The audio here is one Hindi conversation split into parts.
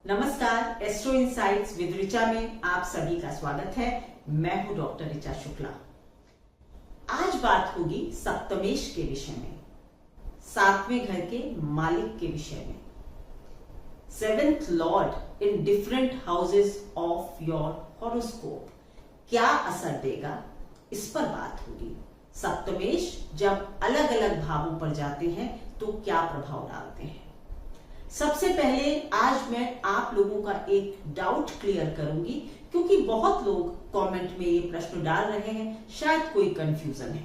नमस्कार, एस्ट्रो इनसाइट्स विद ऋचा में आप सभी का स्वागत है। मैं हूं डॉक्टर ऋचा शुक्ला। आज बात होगी सप्तमेश के विषय में, सातवें घर के मालिक के विषय में। Seventh Lord in different houses of your horoscope क्या असर देगा, इस पर बात होगी। सप्तमेश जब अलग अलग भावों पर जाते हैं तो क्या प्रभाव डालते हैं। सबसे पहले आज मैं आप लोगों का एक डाउट क्लियर करूंगी, क्योंकि बहुत लोग कमेंट में ये प्रश्न डाल रहे हैं, शायद कोई कंफ्यूजन है।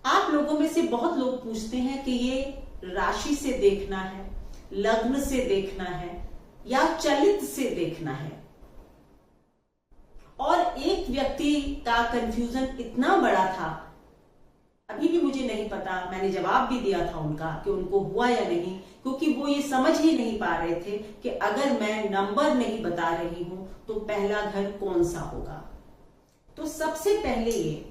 आप लोगों में से बहुत लोग पूछते हैं कि ये राशि से देखना है, लग्न से देखना है या चलित से देखना है। और एक व्यक्ति का कंफ्यूजन इतना बड़ा था, अभी भी मुझे नहीं पता, मैंने जवाब भी दिया था उनका कि उनको हुआ या नहीं, क्योंकि वो ये समझ ही नहीं पा रहे थे कि अगर मैं नंबर नहीं बता रही हूं तो पहला घर कौन सा होगा। तो सबसे पहले ये,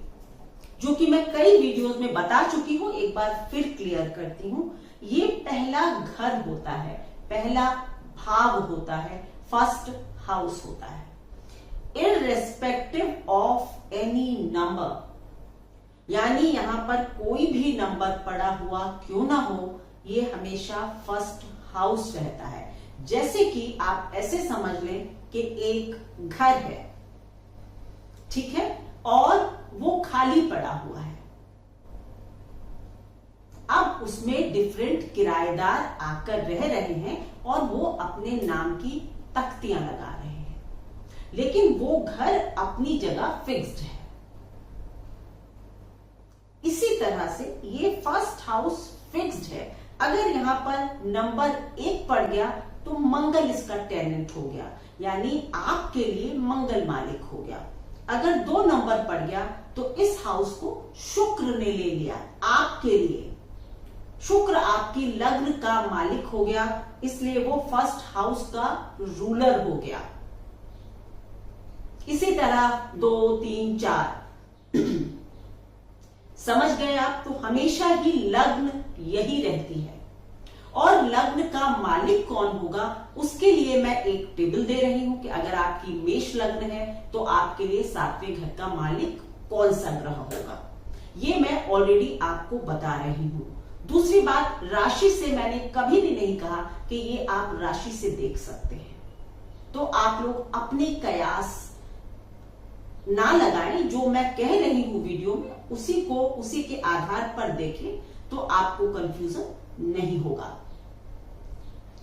जो कि मैं कई वीडियोस में बता चुकी हूं, एक बार फिर क्लियर करती हूं। ये पहला घर होता है, पहला भाव होता है, फर्स्ट हाउस होता है। इररेस्पेक्टिव ऑफ एनी नंबर, यानी यहां पर कोई भी नंबर पड़ा हुआ क्यों ना हो, ये हमेशा फर्स्ट हाउस रहता है। जैसे कि आप ऐसे समझ लें कि एक घर है, ठीक है, और वो खाली पड़ा हुआ है। अब उसमें डिफरेंट किराएदार आकर रह रहे हैं और वो अपने नाम की तख्तियां लगा रहे हैं, लेकिन वो घर अपनी जगह फिक्स्ड है। इसी तरह से ये फर्स्ट हाउस फिक्स्ड है। अगर यहां पर नंबर 1 पड़ गया तो मंगल इसका टेनेंट हो गया, यानी आपके लिए मंगल मालिक हो गया। अगर 2 नंबर पड़ गया तो इस हाउस को शुक्र ने ले लिया आपके लिए। शुक्र आपकी लग्न का मालिक हो गया, इसलिए वो फर्स्ट हाउस का रूलर हो गया। इसी तरह 2, 3, 4 समझ गए आप। तो हमेशा ही लग्न यही रहती है, और लग्न का मालिक कौन होगा उसके लिए मैं एक टेबल दे रही हूं कि अगर आपकी मेष लग्न है तो आपके लिए सातवें घर का मालिक कौन सा ग्रह होगा, ये मैं ऑलरेडी आपको बता रही हूं। दूसरी बात, राशि से मैंने कभी भी नहीं कहा कि ये आप राशि से देख सकते हैं। तो आप लोग अपने कयास ना लगाएं, जो मैं कह रही हूं वीडियो में उसी के आधार पर देखें, तो आपको कंफ्यूजन नहीं होगा।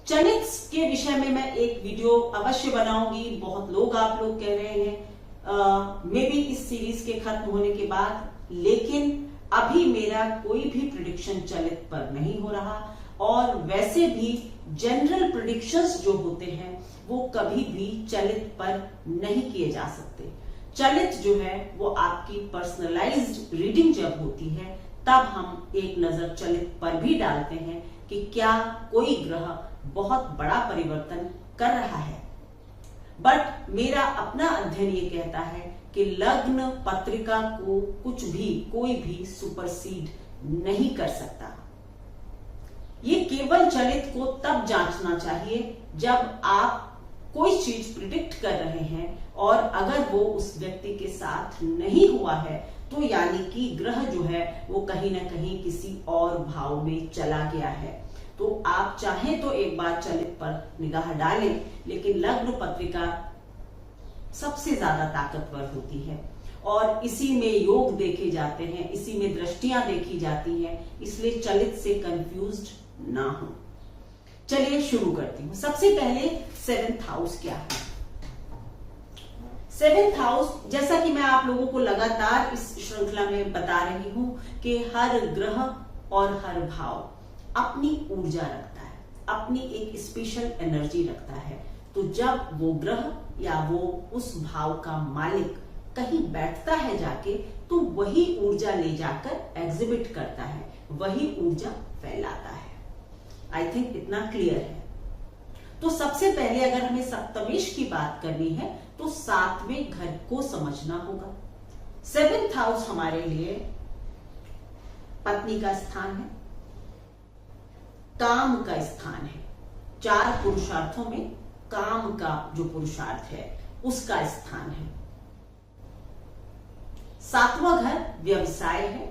चलित के विषय में मैं एक वीडियो अवश्य बनाऊंगी। बहुत लोग आप लोग कह रहे हैं मे बी इस सीरीज के खत्म होने के बाद, लेकिन अभी मेरा कोई भी प्रेडिक्शन चलित पर नहीं हो रहा। और वैसे भी जनरल प्रेडिक्शंस जो होते हैं वो कभी भी चलित पर नहीं किए जा सकते। चलित जो है वो आपकी पर्सनलाइज्ड रीडिंग जब होती है, तब हम एक नजर चलित पर भी डालते हैं कि क्या कोई ग्रह बहुत बड़ा परिवर्तन कर रहा है। बट मेरा अपना अध्ययन ये कहता है कि लग्न पत्रिका को कुछ भी कोई भी सुपरसीड नहीं कर सकता। ये केवल चलित को तब जांचना चाहिए जब आप कोई चीज प्रिडिक्ट कर रहे हैं और अगर वो उस व्यक्ति के साथ नहीं हुआ है, तो यानी कि ग्रह जो है वो कहीं ना कहीं किसी और भाव में चला गया है। तो आप चाहें तो एक बार चलित पर निगाह डालें, लेकिन लग्न पत्रिका सबसे ज्यादा ताकतवर होती है और इसी में योग देखे जाते हैं, इसी में दृष्टियां देखी जाती हैं, इसलिए चलित से कंफ्यूज्ड ना हो। चलिए शुरू करती हूं। सबसे पहले सेवेंथ हाउस क्या है। सेवेंथ हाउस, जैसा कि मैं आप लोगों को लगातार इस श्रृंखला में बता रही हूं कि हर ग्रह और हर भाव अपनी ऊर्जा रखता है, अपनी एक स्पेशल एनर्जी रखता है। तो जब वो ग्रह या वो उस भाव का मालिक कहीं बैठता है जाके, तो वही ऊर्जा ले जाकर एग्जिबिट करता है, वही ऊर्जा फैलाता है। आई थिंक इतना क्लियर है। तो सबसे पहले अगर हमें सप्तमेश की बात करनी है तो सातवें घर को समझना होगा। सेवेंथ हाउस हमारे लिए पत्नी का स्थान है, काम का स्थान है, 4 पुरुषार्थों में काम का जो पुरुषार्थ है उसका स्थान है। 7वां घर व्यवसाय है,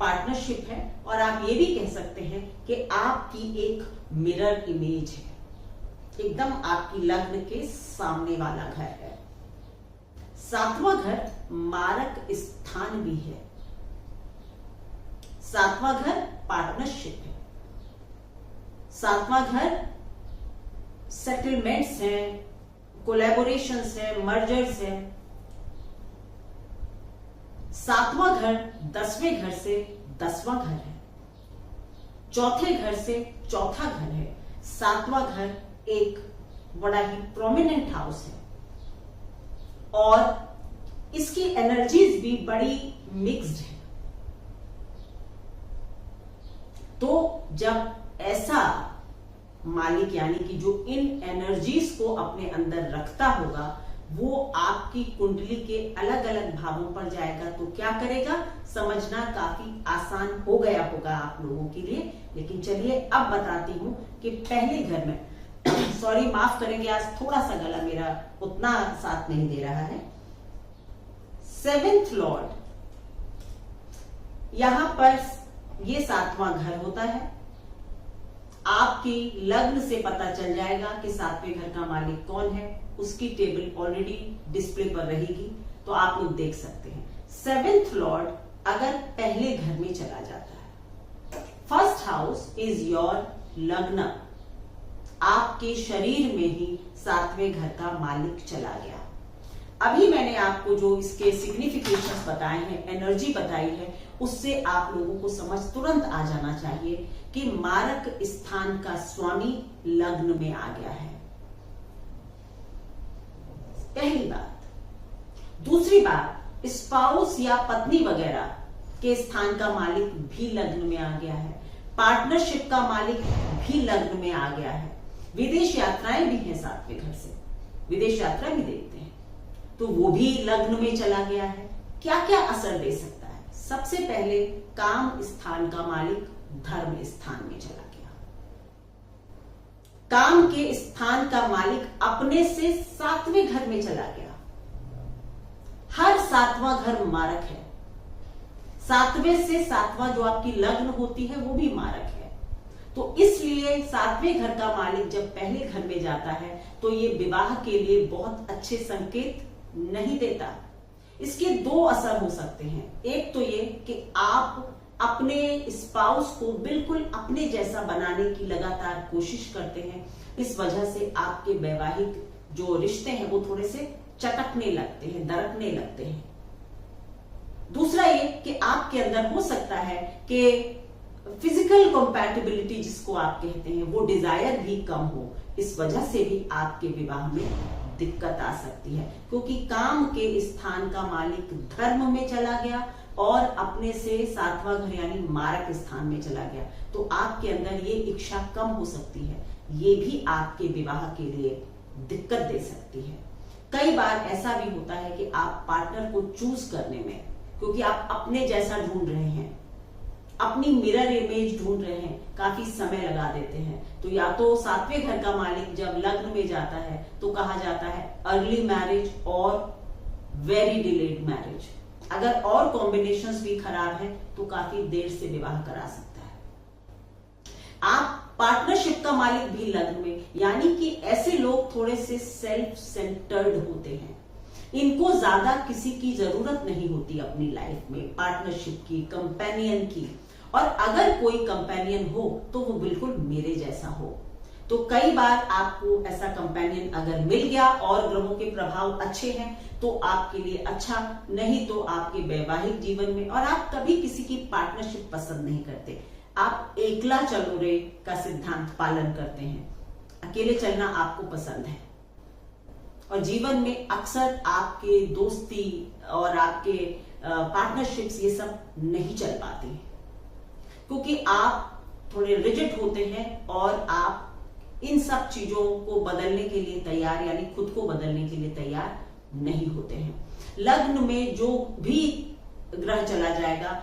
पार्टनरशिप है, और आप ये भी कह सकते हैं कि आपकी एक मिरर इमेज है, एकदम आपकी लग्न के सामने वाला घर है। 7वां घर मारक स्थान भी है। 7वां घर पार्टनरशिप है। 7वां घर सेटलमेंट्स हैं, कोलैबोरेशंस हैं, मर्जर्स हैं। 7वां घर 10वें घर से 10वां घर है। 4थे घर से 4था घर है। 7वां घर एक बड़ा ही प्रोमिनेंट हाउस है और इसकी एनर्जीज भी बड़ी मिक्स्ड है। तो जब ऐसा मालिक यानी कि जो इन एनर्जीज को अपने अंदर रखता होगा वो आपकी कुंडली के अलग अलग भावों पर जाएगा, तो क्या करेगा समझना काफी आसान हो गया होगा आप लोगों के लिए। लेकिन चलिए अब बताती हूं कि पहले घर में सॉरी माफ करेंगे, आज थोड़ा सा गला मेरा उतना साथ नहीं दे रहा है। 7th लॉर्ड, यहां पर ये 7वां घर होता है। आपकी लग्न से पता चल जाएगा कि 7वें घर का मालिक कौन है, उसकी टेबल ऑलरेडी डिस्प्ले पर रहेगी, तो आप लोग देख सकते हैं। 7th लॉर्ड अगर पहले घर में चला जाता है, फर्स्ट हाउस इज योर लग्न, आपके शरीर में ही 7वें घर का मालिक चला गया। अभी मैंने आपको जो इसके सिग्निफिकेशंस बताए हैं, एनर्जी बताई है, उससे आप लोगों को समझ तुरंत आ जाना चाहिए कि मारक स्थान का स्वामी लग्न में आ गया है। पहली बात। दूसरी बात, स्पाउस या पत्नी वगैरह के स्थान का मालिक भी लग्न में आ गया है। पार्टनरशिप का मालिक भी लग्न में आ गया है। विदेश यात्राएं भी हैं 7वें घर से, विदेश यात्रा भी देखते हैं, तो वो भी लग्न में चला गया है। क्या क्या असर दे सकता है? सबसे पहले काम स्थान का मालिक धर्म स्थान में चला गया। काम के स्थान का मालिक अपने से 7वें घर में चला गया। हर 7वां घर मारक है। 7वें से 7वां जो आपकी लग्न होती है वो भी मारक है। तो इसलिए 7वें घर का मालिक जब पहले घर में जाता है तो ये विवाह के लिए बहुत अच्छे संकेत नहीं देता। इसके 2 असर हो सकते हैं। एक तो ये कि आप अपने स्पाउस को बिल्कुल अपने जैसा बनाने की लगातार कोशिश करते हैं, इस वजह से आपके वैवाहिक जो रिश्ते हैं वो थोड़े से चटकने लगते हैं, दरकने लगते हैं। दूसरा ये कि आपके अंदर हो सकता है कि फिजिकल कंपैटिबिलिटी जिसको आप कहते हैं वो डिजायर भी कम हो, इस वजह से भी आपके विवाह में दिक्कत आ सकती है, क्योंकि काम के स्थान का मालिक धर्म में चला गया और अपने से 7वां घर यानी मारक स्थान में चला गया। तो आपके अंदर ये इच्छा कम हो सकती है, ये भी आपके विवाह के लिए दिक्कत दे सकती है। कई बार ऐसा भी होता है कि आप पार्टनर को चूज करने में, क्योंकि आप अपने जैसा ढूंढ रहे हैं, अपनी मिरर इमेज ढूंढ रहे हैं, काफी समय लगा देते हैं। तो या तो 7वें घर का मालिक जब लग्न में जाता है तो कहा जाता है अर्ली मैरिज और वेरी डिलेड मैरिज। अगर और कॉम्बिनेशंस भी खराब हैं तो काफी देर से विवाह करा सकता है। आप पार्टनरशिप का मालिक भी लग्न में, यानी कि ऐसे लोग थोड़े से सेल्फ सेंटर्ड होते हैं, इनको ज्यादा किसी की जरूरत नहीं होती अपनी लाइफ में, पार्टनरशिप की, कंपेनियन की। और अगर कोई कंपेनियन हो तो वो बिल्कुल मेरे जैसा हो। तो कई बार आपको ऐसा कंपेनियन अगर मिल गया और ग्रहों के प्रभाव अच्छे हैं तो आपके लिए अच्छा, नहीं तो आपके वैवाहिक जीवन में, और आप कभी किसी की पार्टनरशिप पसंद नहीं करते, आप एकला चलो रे का सिद्धांत पालन करते हैं, अकेले चलना आपको पसंद है। और जीवन में अक्सर आपके दोस्ती और आपके पार्टनरशिप्स ये सब नहीं चल पाती हैं, क्योंकि आप थोड़े रिजिड होते हैं और आप इन सब चीजों को बदलने के लिए तैयार, यानी खुद को बदलने के लिए तैयार नहीं होते हैं। लग्न में जो भी ग्रह चला जाएगा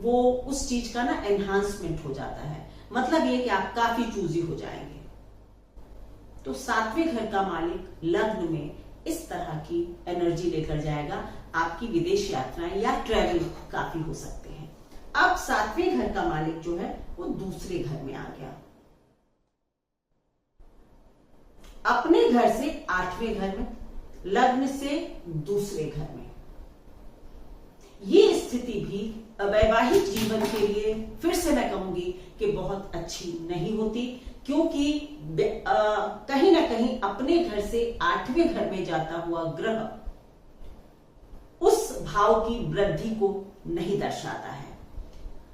वो उस चीज का ना एनहांसमेंट हो जाता है, मतलब ये कि आप काफी चूजी हो जाएंगे। तो सातवें घर का मालिक लग्न में इस तरह की एनर्जी लेकर जाएगा। आपकी विदेश यात्राएं या ट्रैवल काफी हो सकते हैं। अब सातवें घर का मालिक जो है वो दूसरे घर में आ गया, अपने घर से आठवें घर में, लग्न से दूसरे घर में। ये स्थिति भी वैवाहिक जीवन के लिए फिर से मैं कहूंगी कि बहुत अच्छी नहीं होती, क्योंकि कहीं ना कहीं अपने घर से आठवें घर में जाता हुआ ग्रह उस भाव की वृद्धि को नहीं दर्शाता है।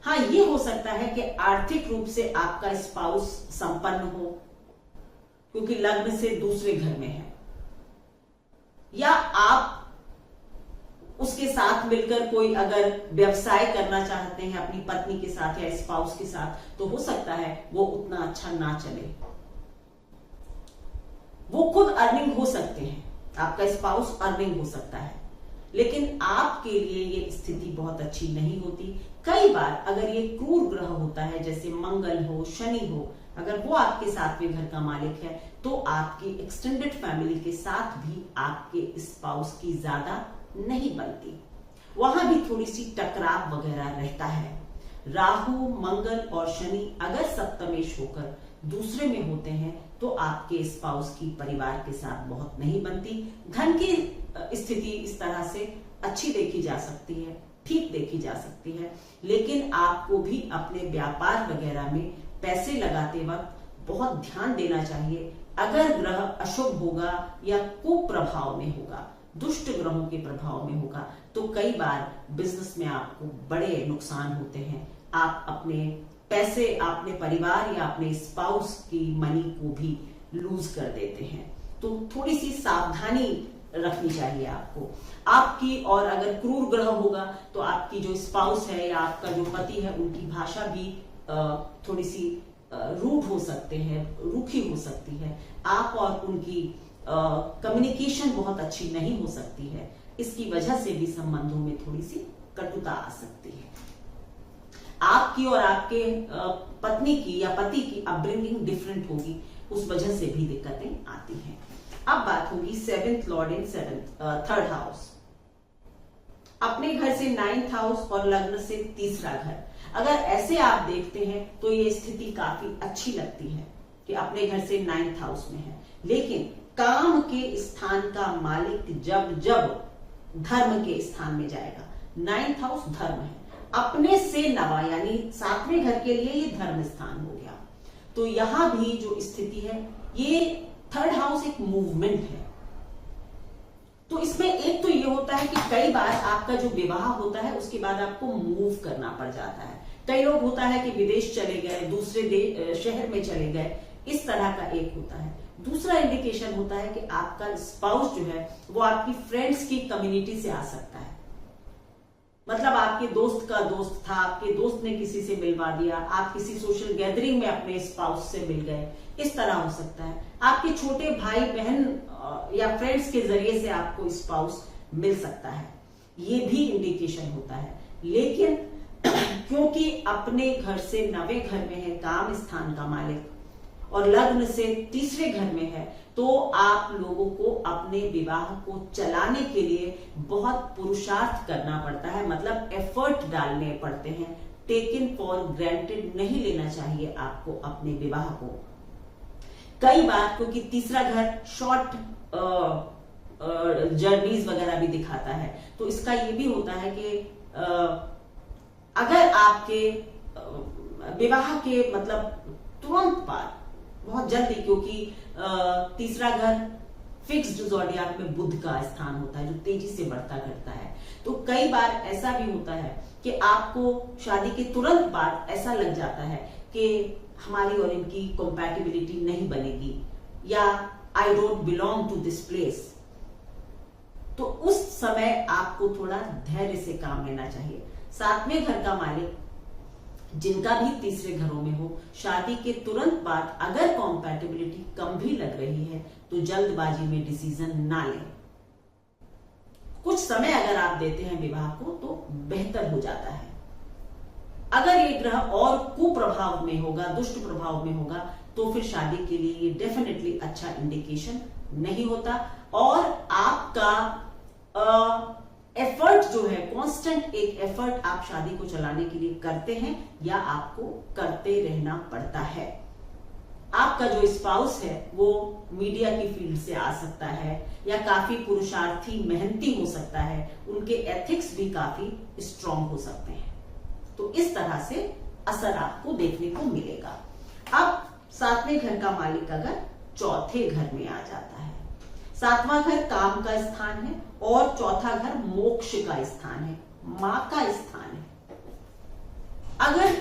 हाँ, ये हो सकता है कि आर्थिक रूप से आपका स्पाउस संपन्न हो, क्योंकि लग्न से दूसरे घर में है, या आप उसके साथ मिलकर कोई अगर व्यवसाय करना चाहते हैं अपनी पत्नी के साथ या स्पाउस के साथ, तो हो सकता है वो उतना अच्छा ना चले। वो खुद अर्निंग हो सकते हैं, आपका स्पाउस अर्निंग हो सकता है, लेकिन आपके लिए ये स्थिति बहुत अच्छी नहीं होती। कई बार अगर ये क्रूर ग्रह होता है, जैसे मंगल हो, शनि हो, अगर वो आपके सातवें घर का मालिक है, तो आपकी एक्सटेंडेड फैमिली के साथ भी आपके स्पाउस की ज्यादा नहीं बनती, वहां भी थोड़ी सी टकराव वगैरह रहता है। राहु, मंगल और शनि अगर सप्तमेश होकर दूसरे में होते हैं तो आपके स्पाउस की परिवार के साथ बहुत नहीं बनती। धन की स्थिति इस तरह से अच्छी देखी जा सकती है, ठीक देखी जा सकती है, लेकिन आपको भी अपने व्यापार वगैरह में पैसे लगाते वक्त बहुत ध्यान देना चाहिए। अगर ग्रह अशुभ होगा या कुप्रभाव में होगा, दुष्ट ग्रहों के प्रभाव में होगा, तो कई बार बिजनेस में आपको बड़े नुकसान होते हैं। आप अपने पैसे, अपने परिवार या अपने स्पाउस की मनी को भी लूज कर देते हैं। तो थोड़ी सी सावधानी रखनी चाहिए आपको आपकी। और अगर क्रूर ग्रह होगा तो आपकी जो स्पाउस है या आपका जो पति है, उनकी भाषा भी थोड़ी सी रूड हो सकते हैं, रूखी हो सकती है। आप और उनकी कम्युनिकेशन बहुत अच्छी नहीं हो सकती है। इसकी वजह से भी संबंधों में थोड़ी सी कटुता आ सकती है। आपकी और आपके पत्नी की या पति की अपब्रिंगिंग डिफरेंट होगी, उस वजह से भी दिक्कतें आती हैं। अब बात होगी seventh Lord in third house, अपने घर से नाइन्थ हाउस और लग्न से तीसरा घर। अगर ऐसे आप देखते हैं तो ये स्थिति काफी अच्छी लगती है कि अपने घर से नाइन्थ हाउस में है, लेकिन काम के स्थान का मालिक जब जब धर्म के स्थान में जाएगा, नाइन्थ हाउस धर्म है, अपने से नवा यानी सातवें घर के लिए ये धर्म स्थान हो गया। तो यहां भी जो स्थिति है, ये थर्ड हाउस एक मूवमेंट है। तो इसमें एक तो ये होता है कि कई बार आपका जो विवाह होता है उसके बाद आपको मूव करना पड़ जाता है। कई लोग होता है कि विदेश चले गए, दूसरे शहर में चले गए, इस तरह का एक होता है। दूसरा इंडिकेशन होता है कि आपका स्पाउस जो है वो आपकी फ्रेंड्स की कम्युनिटी से आ सकता है। मतलब आपके दोस्त का दोस्त था, आपके दोस्त ने किसी से मिलवा दिया, आप किसी सोशल गैदरिंग में अपने स्पाउस से मिल गए, इस तरह हो सकता है। आपके छोटे भाई बहन या फ्रेंड्स के जरिए से आपको स्पाउस मिल सकता है, ये भी इंडिकेशन होता है। लेकिन क्योंकि अपने घर से नवे घर में है काम स्थान का मालिक और लग्न से तीसरे घर में है, तो आप लोगों को अपने विवाह को चलाने के लिए बहुत पुरुषार्थ करना पड़ता है, मतलब एफर्ट डालने पड़ते हैं। टेकन फॉर ग्रांटेड नहीं लेना चाहिए आपको अपने विवाह को। कई बार क्योंकि तीसरा घर शॉर्ट जर्नीज वगैरह भी दिखाता है, तो इसका ये भी होता है कि अगर आपके विवाह के मतलब तुरंत बाद बहुत जल्दी, क्योंकि तीसरा घर फिक्स्ड ज़ोडियाक में बुध का स्थान होता है जो तेजी से बढ़ता करता है, तो कई बार ऐसा भी होता है कि आपको शादी के तुरंत बाद ऐसा लग जाता है कि हमारी और इनकी कंपैटिबिलिटी नहीं बनेगी, या I don't belong to this place. तो उस समय आपको थोड़ा धैर्य से काम लेना चाहिए। सातवें घर का मालिक जिनका भी तीसरे घरों में हो, शादी के तुरंत बाद अगर कॉम्पैटिबिलिटी कम भी लग रही है तो जल्दबाजी में डिसीजन ना लें। कुछ समय अगर आप देते हैं विवाह को तो बेहतर हो जाता है। अगर ये ग्रह और कुप्रभाव में होगा, दुष्ट प्रभाव में होगा, तो फिर शादी के लिए ये डेफिनेटली अच्छा इंडिकेशन नहीं होता। और आपका एफर्ट जो है, कांस्टेंट एक एफर्ट आप शादी को चलाने के लिए करते हैं या आपको करते रहना पड़ता है। आपका जो स्पाउस है वो मीडिया की फील्ड से आ सकता है या काफी पुरुषार्थी मेहनती हो सकता है, उनके एथिक्स भी काफी स्ट्रांग हो सकते हैं। तो इस तरह से असर आपको देखने को मिलेगा। अब सातवें घर का मालिक अगर चौथे घर में आ जाता है, सातवां घर काम का स्थान है और चौथा घर मोक्ष का स्थान है, मां का स्थान है। अगर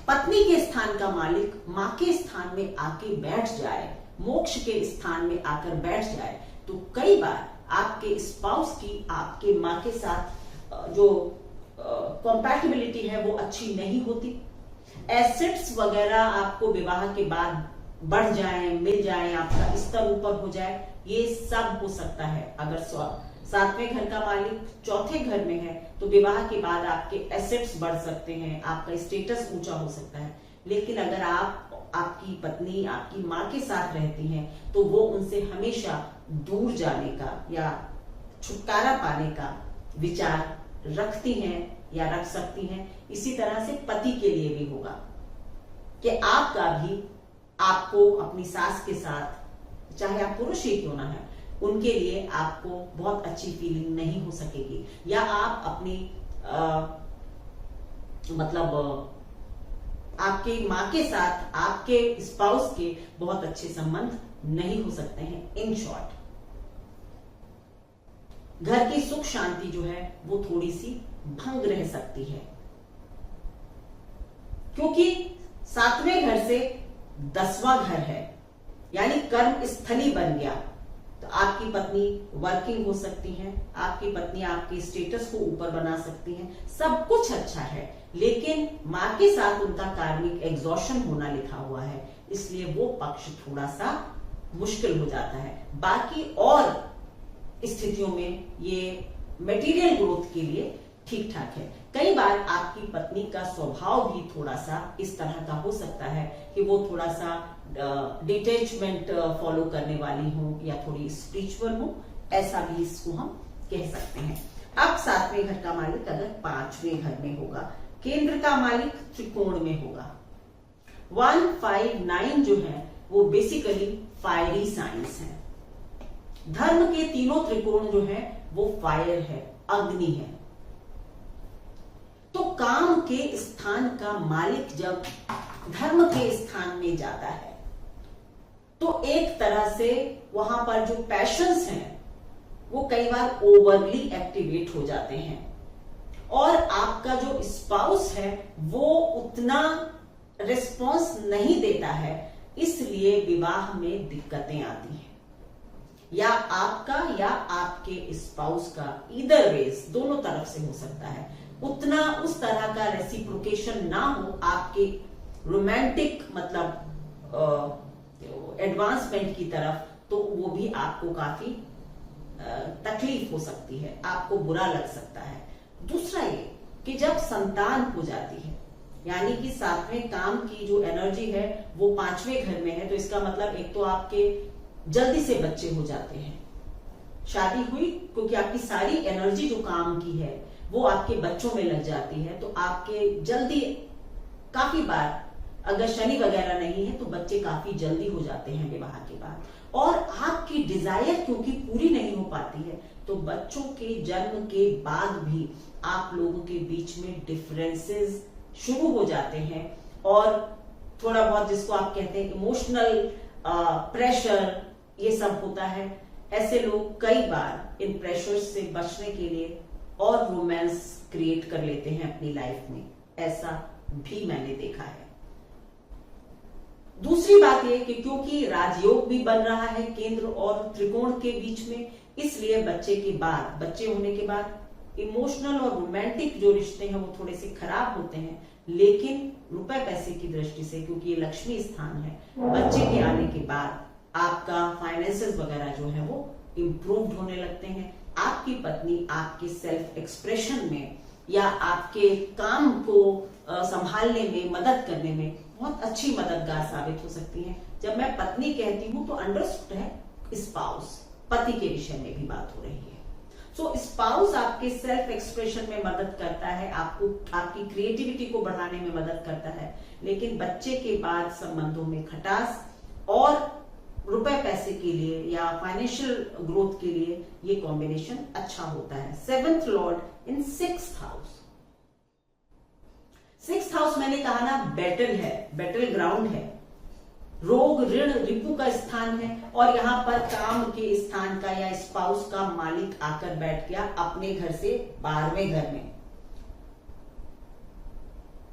पत्नी के स्थान का मालिक मां के स्थान में आके बैठ जाए, मोक्ष के स्थान में आकर बैठ जाए, तो कई बार आपके स्पाउस की आपके मां के साथ जो कंपैटिबिलिटी है वो अच्छी नहीं होती। एसेट्स वगैरह आपको विवाह के बाद बढ़ जाए, मिल जाए, आपका स्तर ऊपर हो जाए, ये सब हो सकता है। अगर सातवें घर का मालिक चौथे घर में है तो विवाह के बाद आपके एसेट्स बढ़ सकते हैं, आपका स्टेटस ऊंचा हो सकता है। लेकिन अगर आपकी पत्नी आपकी मां के साथ रहती हैं तो वो उनसे हमेशा दूर जाने का या छुटकारा पाने का विचार रखती हैं या रख सकती हैं। इसी तरह से पति के लिए भी होगा कि आपको अपनी सास के साथ, चाहे आप पुरुष ही क्यों ना है, उनके लिए आपको बहुत अच्छी फीलिंग नहीं हो सकेगी, या आप अपनी आपके मां के साथ आपके स्पाउस के बहुत अच्छे संबंध नहीं हो सकते हैं। इन शॉर्ट, घर की सुख शांति जो है वो थोड़ी सी भंग रह सकती है, क्योंकि सातवें घर से 10वां घर है, यानी कर्म स्थली बन गया। तो आपकी पत्नी वर्किंग हो सकती हैं, आपकी पत्नी आपके स्टेटस को ऊपर बना सकती हैं, सब कुछ अच्छा है। लेकिन मां के साथ उनका कार्मिक एग्जॉशन होना लिखा हुआ है, इसलिए वो पक्ष थोड़ा सा मुश्किल हो जाता है। बाकी और स्थितियों में ये मटेरियल ग्रोथ के लिए ठीक ठाक है। कई बार आपकी पत्नी का स्वभाव भी थोड़ा सा इस तरह का हो सकता है कि वो थोड़ा सा डिटैचमेंट फॉलो करने वाली हो या थोड़ी स्पिरिचुअल हो, ऐसा भी इसको हम कह सकते हैं। अब सातवें घर का मालिक अगर पांचवें घर में होगा, केंद्र का मालिक त्रिकोण में होगा। 1, 5, 9 जो है वो बेसिकली फायरी साइंस है। धर्म के तीनों त्रिकोण जो है वो फायर है, अग्नि है। तो काम के स्थान का मालिक जब धर्म के स्थान में जाता है तो एक तरह से वहां पर जो पैशंस हैं वो कई बार ओवरली एक्टिवेट हो जाते हैं, और आपका जो स्पाउस है वो उतना रिस्पॉन्स नहीं देता है, इसलिए विवाह में दिक्कतें आती हैं। या आपका या आपके स्पाउस का, ईदर वेज, दोनों तरफ से हो सकता है, उतना उस तरह का रेसिप्रोकेशन ना हो आपके रोमांटिक एडवांसमेंट की तरफ, तो वो भी आपको काफी तकलीफ हो सकती है, आपको बुरा लग सकता है। दूसरा ये कि जब संतान हो जाती है, यानी कि सातवें काम की जो एनर्जी है वो पांचवें घर में है, तो इसका मतलब एक तो आपके जल्दी से बच्चे हो जाते हैं, शादी हुई क्योंकि आपकी सारी एनर्जी जो काम की है वो आपके बच्चों में लग जाती है, तो आपके जल्दी, काफी बार अगर शनि वगैरह नहीं है तो बच्चे काफी जल्दी हो जाते हैं विवाह के बाद। और आपकी डिजायर क्योंकि पूरी नहीं हो पाती है तो बच्चों के जन्म के बाद भी आप लोगों के बीच में डिफरेंसेस शुरू हो जाते हैं, और थोड़ा बहुत जिसको आप कहते हैं इमोशनल प्रेशर, ये सब होता है। ऐसे लोग कई बार इन प्रेशर से बचने के लिए और रोमांस क्रिएट कर लेते हैं अपनी लाइफ में, ऐसा भी मैंने देखा है। दूसरी बात यह कि क्योंकि राजयोग भी बन रहा है केंद्र और त्रिकोण के बीच में, इसलिए बच्चे होने के बाद इमोशनल और रोमांटिक जो रिश्ते हैं वो थोड़े से खराब होते हैं, लेकिन रुपए पैसे की दृष्टि से, क्योंकि ये लक्ष्मी स्थान है, बच्चे के आने के बाद आपका फाइनेंसेस वगैरह जो है वो इम्प्रूव्ड होने लगते हैं। आपकी पत्नी आपके सेल्फ एक्सप्रेशन में या आपके काम को संभालने में, मदद करने में बहुत अच्छी मददगार साबित हो सकती हैं। जब मैं पत्नी कहती हूं तो अंडरस्टूड है स्पाउस, पति के विषय में भी बात हो रही है। सो स्पाउस आपके सेल्फ एक्सप्रेशन में मदद करता है, आपको आपकी क्रिएटिविटी को बढ़ाने में मदद करता है, लेकिन बच्चे के बाद संबंधों में खटास और रुपए पैसे के लिए या फाइनेंशियल ग्रोथ के लिए ये कॉम्बिनेशन अच्छा होता है। 7th लॉर्ड इन 6th हाउस। 6th हाउस मैंने कहा ना बैटल है, बैटल ग्राउंड है, रोग ऋण रिपु का स्थान है, और यहां पर काम के स्थान का या स्पाउस का मालिक आकर बैठ गया अपने घर से 12वें घर में।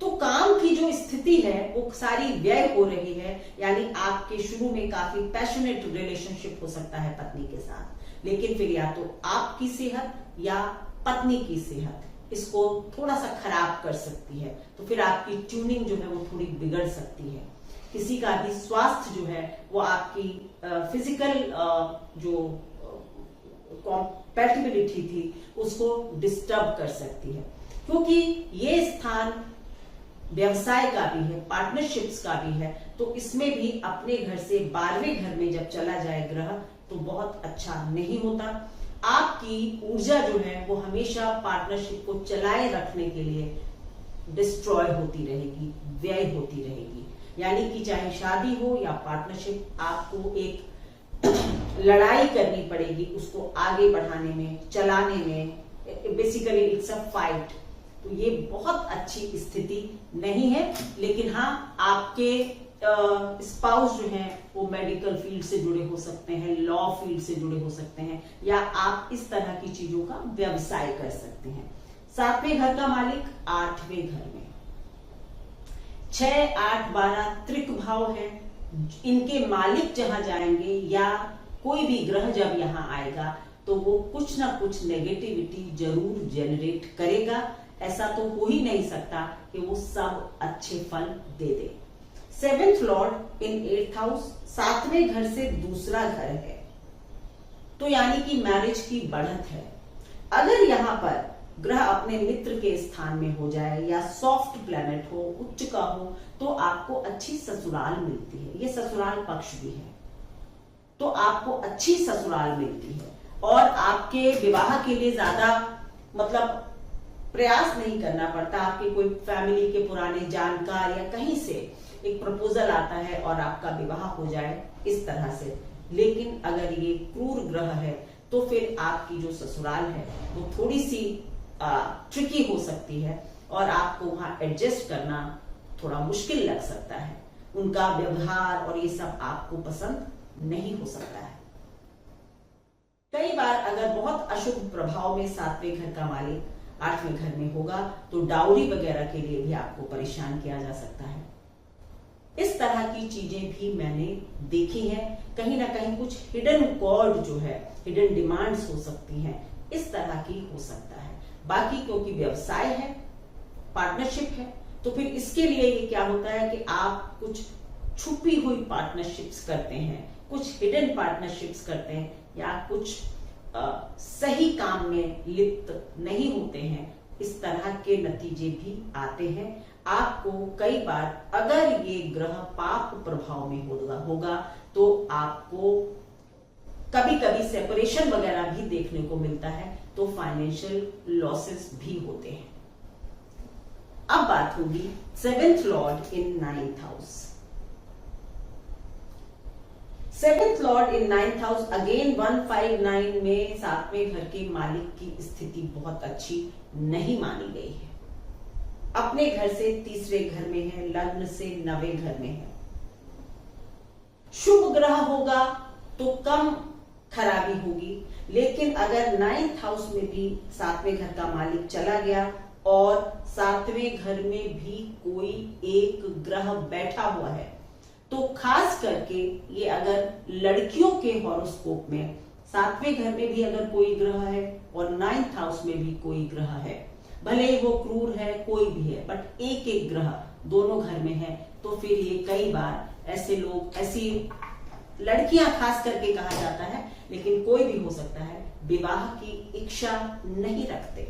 तो काम की जो स्थिति है वो सारी व्यय हो रही है, यानी आपके शुरू में काफी पैशनेट रिलेशनशिप हो सकता है पत्नी के साथ, लेकिन फिर या तो आपकी सेहत या पत्नी की सेहत इसको थोड़ा सा खराब कर सकती है, तो फिर आपकी ट्यूनिंग जो है वो थोड़ी बिगड़ सकती है। किसी का भी स्वास्थ्य जो है वो आपकी फिजिकल जो कॉम्पैटिबिलिटी थी उसको डिस्टर्ब कर सकती है, क्योंकि ये स्थान व्यवसाय का भी है, पार्टनरशिप्स का भी है, तो इसमें भी अपने घर से 12वें घर में जब चला जाए ग्रह तो बहुत अच्छा नहीं होता। आपकी ऊर्जा जो है वो हमेशा पार्टनरशिप को चलाए रखने के लिए डिस्ट्रॉय होती रहेगी, व्यय होती रहेगी, यानी कि चाहे शादी हो या पार्टनरशिप, आपको एक लड़ाई करनी पड़ेगी उसको आगे बढ़ाने में, चलाने में। Basically it's a fight. तो ये बहुत अच्छी स्थिति नहीं है, लेकिन हाँ आपके स्पाउस जो हैं वो मेडिकल फील्ड से जुड़े हो सकते हैं, लॉ फील्ड से जुड़े हो सकते हैं, या आप इस तरह की चीजों का व्यवसाय कर सकते हैं। 7वें घर का मालिक 8वें घर में, 6, 8, 12 त्रिक भाव है। इनके मालिक जहां जाएंगे या कोई भी ग्रह जब यहां आएगा तो वो कुछ ना कुछ नेगेटिविटी जरूर जनरेट करेगा। ऐसा तो हो ही नहीं सकता कि वो सब अच्छे फल दे दे। 7th लॉर्ड इन 8th हाउस, 7वें घर से दूसरा घर है, तो यानी कि मैरिज की बढ़त है। अगर यहां पर ग्रह अपने मित्र के स्थान में हो जाए या सॉफ्ट प्लैनेट हो, उच्च का हो, तो आपको अच्छी ससुराल मिलती है। ये ससुराल पक्ष भी है, तो आपको अच्छी ससुराल मिलती है और आपके विवाह के लिए ज्यादा मतलब प्रयास नहीं करना पड़ता। आपके कोई फैमिली के पुराने जानकार या कहीं से एक प्रपोजल आता है और आपका विवाह हो जाए इस तरह से। लेकिन अगर ये क्रूर ग्रह है तो फिर आपकी जो ससुराल है वो थोड़ी सी ट्रिकी हो सकती है और आपको वहां एडजस्ट करना थोड़ा मुश्किल लग सकता है। उनका व्यवहार और ये सब आपको पसंद नहीं हो सकता है। कई बार अगर बहुत अशुभ प्रभाव में 7वें घर का मालिक 8वें घर में होगा तो डाउरी वगैरह के लिए भी आपको परेशान किया जा सकता है। इस तरह की चीजें भी मैंने देखी हैं। कहीं ना कहीं कुछ हिडन कॉर्ड जो है, हिडन डिमांड्स हो सकती हैं, इस तरह की हो सकता है। बाकी क्योंकि व्यवसाय है, पार्टनरशिप है, तो फिर इसके लिए ये क्या होता है कि आप कुछ छुपी हुई पार्टनरशिप्स करते हैं, कुछ हिडन पार्टनरशिप्स करते हैं, या कुछ सही काम में लिप्त नहीं होते हैं। इस तरह के नतीजे भी आते हैं। आपको कई बार अगर ये ग्रह पाप प्रभाव में होगा तो आपको कभी कभी सेपरेशन वगैरह भी देखने को मिलता है, तो फाइनेंशियल लॉसेस भी होते हैं। अब बात होगी 7th लॉर्ड इन 9th हाउस। 7th लॉर्ड इन 9th हाउस अगेन 159 में 7वें घर के मालिक की स्थिति बहुत अच्छी नहीं मानी गई है। अपने घर से 3रे घर में है, लग्न से 9वें घर में है। शुभ ग्रह होगा तो कम खराबी होगी, लेकिन अगर 9th हाउस में भी 7वें घर का मालिक चला गया और 7वें घर में भी कोई एक ग्रह बैठा हुआ है, तो खास करके ये अगर लड़कियों के हॉरोस्कोप में 7वें घर में भी अगर कोई ग्रह है और 9th हाउस में भी कोई ग्रह है, भले ही वो क्रूर है, कोई भी है, बट एक एक ग्रह दोनों घर में है, तो फिर ये कई बार ऐसे लोग, ऐसी लड़कियां खास करके कहा जाता है, लेकिन कोई भी हो सकता है, विवाह की इच्छा नहीं रखते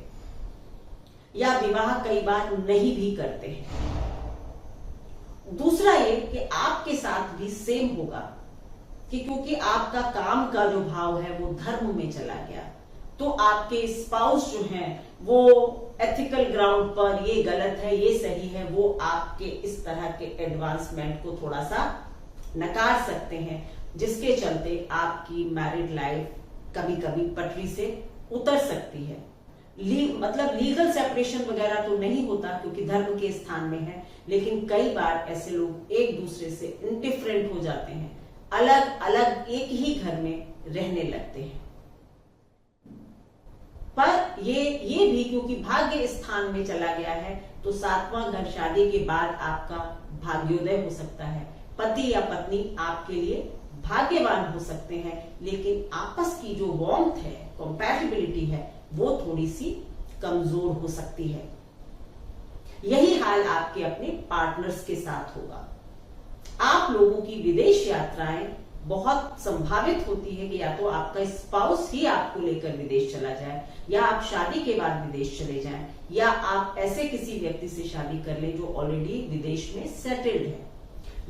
या विवाह कई बार नहीं भी करते हैं। दूसरा ये कि आपके साथ भी सेम होगा कि क्योंकि आपका काम का जो भाव है वो धर्म में चला गया, तो आपके स्पाउस जो हैं वो एथिकल ग्राउंड पर ये गलत है ये सही है, वो आपके इस तरह के एडवांसमेंट को थोड़ा सा नकार सकते हैं, जिसके चलते आपकी मैरिड लाइफ कभी कभी पटरी से उतर सकती है। मतलब लीगल सेपरेशन वगैरह तो नहीं होता क्योंकि धर्म के स्थान में है, लेकिन कई बार ऐसे लोग एक दूसरे से इंडिफरेंट हो जाते हैं, अलग अलग एक ही घर में रहने लगते हैं। पर ये भी क्योंकि भाग्य स्थान में चला गया है, तो 7वां घर शादी के बाद आपका भाग्योदय हो सकता है। पति या पत्नी आपके लिए भाग्यवान हो सकते हैं, लेकिन आपस की जो वार्मथ है, कंपैटिबिलिटी है, वो थोड़ी सी कमजोर हो सकती है। यही हाल आपके अपने पार्टनर्स के साथ होगा। आप लोगों की विदेश यात्राएं बहुत संभावित होती है कि या तो आपका स्पाउस ही आपको लेकर विदेश चला जाए, या आप शादी के बाद विदेश चले जाएं, या आप ऐसे किसी व्यक्ति से शादी कर लें जो ऑलरेडी विदेश में सेटल्ड है।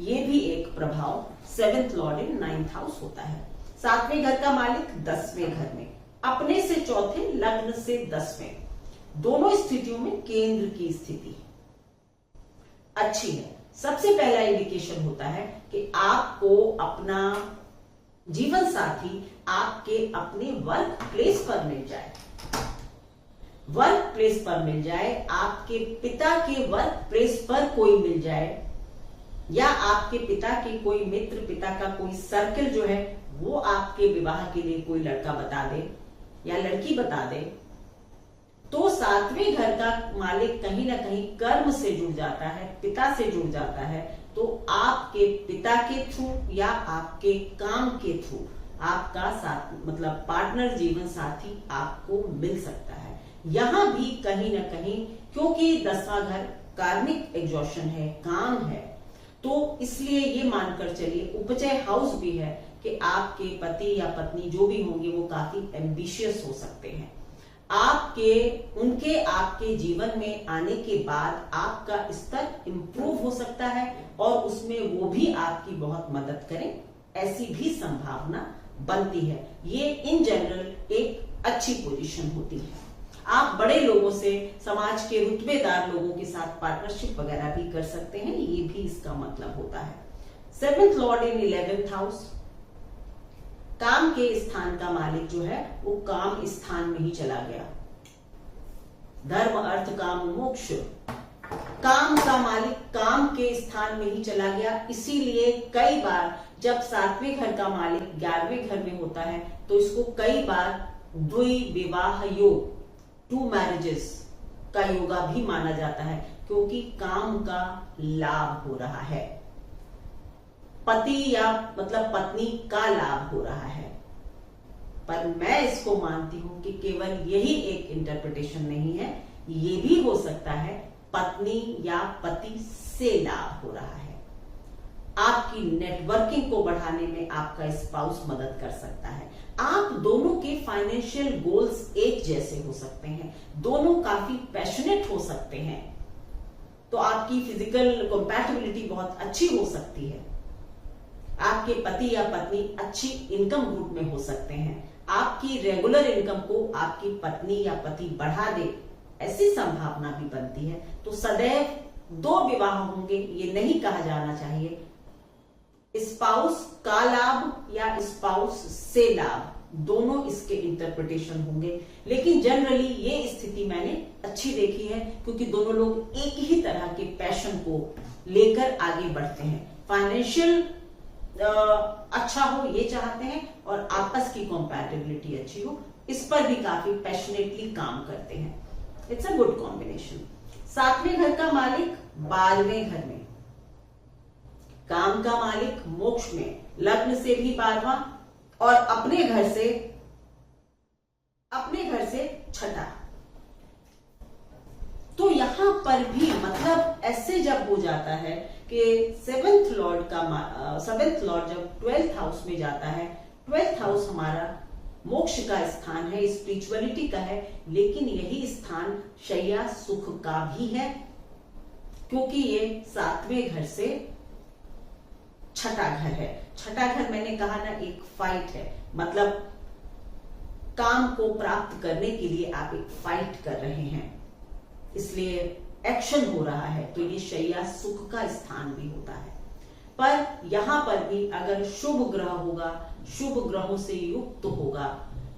ये भी एक प्रभाव 7th लॉर्ड इन 9th हाउस होता है। 7वें घर का मालिक 10वें घर में, अपने से चौथे, लग्न से 10वें, दोनों स्थितियों में केंद्र की स्थिति अच्छी है। सबसे पहला इंडिकेशन होता है कि आपको अपना जीवन साथी आपके अपने वर्क प्लेस पर मिल जाए, वर्क प्लेस पर मिल जाए, आपके पिता के वर्क प्लेस पर कोई मिल जाए, या आपके पिता के कोई मित्र, पिता का कोई सर्कल जो है वो आपके विवाह के लिए कोई लड़का बता दे या लड़की बता दे, तो 7वें घर का मालिक कहीं ना कहीं कर्म से जुड़ जाता है, पिता से जुड़ जाता है, तो आपके पिता के थ्रू या आपके काम के थ्रू आपका साथ मतलब पार्टनर, जीवन साथी आपको मिल सकता है। यहां भी कहीं ना कहीं क्योंकि 10वां घर कार्मिक एग्जॉशन है, काम है, तो इसलिए ये मानकर चलिए, उपचय हाउस भी है कि आपके पति या पत्नी जो भी होंगे वो काफी एम्बिशियस हो सकते हैं। आपके जीवन में आने के बाद आपका स्तर इंप्रूव हो सकता है और उसमें वो भी आपकी बहुत मदद करें, ऐसी भी संभावना बनती है। ये इन जनरल एक अच्छी पोजीशन होती है। आप बड़े लोगों से, समाज के रुतबेदार लोगों के साथ पार्टनरशिप वगैरह भी कर सकते हैं, ये भी इसका मतलब होता है। 7th लॉर्ड इन 11th हाउस, काम के स्थान का मालिक जो है वो काम स्थान में ही चला गया। धर्म, अर्थ, काम, मोक्ष, काम का मालिक काम के स्थान में ही चला गया। इसीलिए कई बार जब 7वें घर का मालिक 11वें घर में होता है तो इसको कई बार द्विविवाह योग, 2 मैरिजेस का योगा भी माना जाता है, क्योंकि काम का लाभ हो रहा है, पति या मतलब पत्नी का लाभ हो रहा है। पर मैं इसको मानती हूं कि केवल यही एक इंटरप्रिटेशन नहीं है, ये भी हो सकता है पत्नी या पति से लाभ हो रहा है। आपकी नेटवर्किंग को बढ़ाने में आपका स्पाउस मदद कर सकता है। आप दोनों के फाइनेंशियल गोल्स एक जैसे हो सकते हैं, दोनों काफी पैशनेट हो सकते हैं, तो आपकी फिजिकल कंपैटिबिलिटी बहुत अच्छी हो सकती है। आपके पति या पत्नी अच्छी इनकम ग्रुप में हो सकते हैं, आपकी रेगुलर इनकम को आपकी पत्नी या पति बढ़ा दे, ऐसी संभावना भी बनती है। तो सदैव 2 विवाह होंगे ये नहीं कहा जाना चाहिए। स्पाउस का लाभ या स्पाउस से लाभ, दोनों इसके इंटरप्रिटेशन होंगे, लेकिन जनरली ये स्थिति मैंने अच्छी देखी है, क्योंकि दोनों लोग एक ही तरह के पैशन को लेकर आगे बढ़ते हैं। फाइनेंशियल अच्छा हो ये चाहते हैं और आपस की कंपैटिबिलिटी अच्छी हो, इस पर भी काफी पैशनेटली काम करते हैं। It's a good combination. 7वें घर का मालिक 12वें घर में, काम का मालिक मोक्ष में, लग्न से भी 12वां और अपने घर से 6ठा। तो यहां पर भी मतलब ऐसे जब हो जाता है कि 7th लॉर्ड जब 12th हाउस में जाता है, 12th हाउस हमारा मोक्ष का स्थान है, स्पिरिचुअलिटी का है, लेकिन यही स्थान शैया सुख का भी है, क्योंकि ये 7वें घर से छठा घर है। छठा घर मैंने कहा ना एक फाइट है, मतलब काम को प्राप्त करने के लिए आप एक फाइट कर रहे हैं, इसलिए एक्शन हो रहा है। तो ये शैया सुख का स्थान भी होता है। पर यहां पर भी अगर शुभ ग्रह होगा, शुभ ग्रहों से युक्त होगा,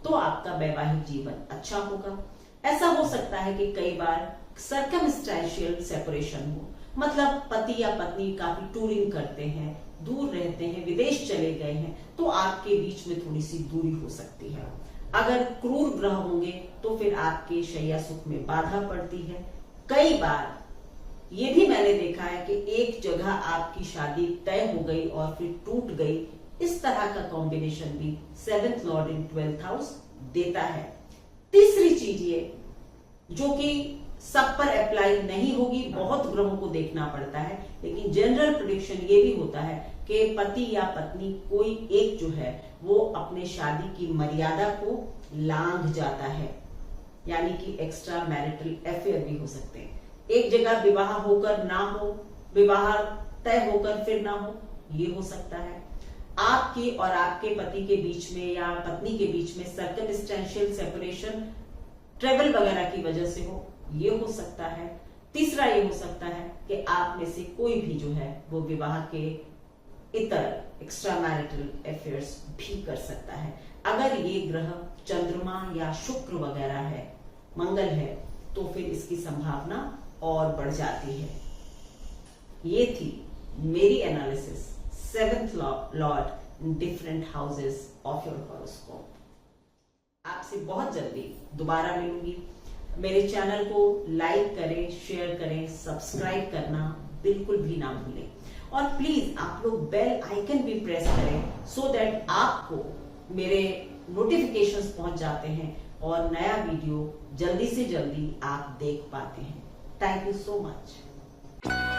तो आपका वैवाहिक जीवन अच्छा होगा। ऐसा हो सकता है कि कई बार सर्कमस्टेंशियल सेपरेशन हो, मतलब पति या पत्नी काफी टूरिंग करते हैं, दूर रहते हैं, विदेश चले गए हैं, तो आपके बीच में थोड़ी सी दूरी हो सकती है। अगर क्रूर ग्रह होंगे तो फिर आपके शैया सुख में बाधा पड़ती है। कई बार ये भी मैंने देखा है कि एक जगह आपकी शादी तय हो गई और फिर टूट गई। इस तरह का कॉम्बिनेशन भी 7th लॉर्ड इन 12th हाउस देता है। तीसरी चीज ये जो कि सब पर अप्लाई नहीं होगी, बहुत ग्रहों को देखना पड़ता है, लेकिन जनरल प्रेडिक्शन ये भी होता है कि पति या पत्नी कोई एक जो है वो अपने शादी की मर्यादा को लांघ जाता है, यानी कि एक्स्ट्रा मैरिटल अफेयर भी हो सकते हैं। एक जगह विवाह होकर ना हो, विवाह तय होकर फिर ना हो, ये हो सकता है। आपके और आपके पति के बीच में या पत्नी के बीच में सर्कमस्टेंशियल सेपरेशन ट्रेवल वगैरह की वजह से हो, ये हो सकता है। तीसरा ये हो सकता है कि आप में से कोई भी जो है वो विवाह के इतर एक्स्ट्रा मैरिटल अफेयर्स भी कर सकता है। अगर ये ग्रह चंद्रमा या शुक्र वगैरह है, मंगल है, तो फिर इसकी संभावना और बढ़ जाती है। ये थी मेरी analysis 7th Lord in different houses of your horoscope. आपसे बहुत जल्दी दोबारा मिलूंगी। मेरे चैनल को लाइक करें, शेयर करें, सब्सक्राइब करना बिल्कुल भी ना भूलें, और प्लीज आप लोग बेल आइकन भी प्रेस करें सो दैट आपको मेरे नोटिफिकेशंस पहुंच जाते हैं और नया वीडियो जल्दी से जल्दी आप देख पाते हैं। Thank you so much.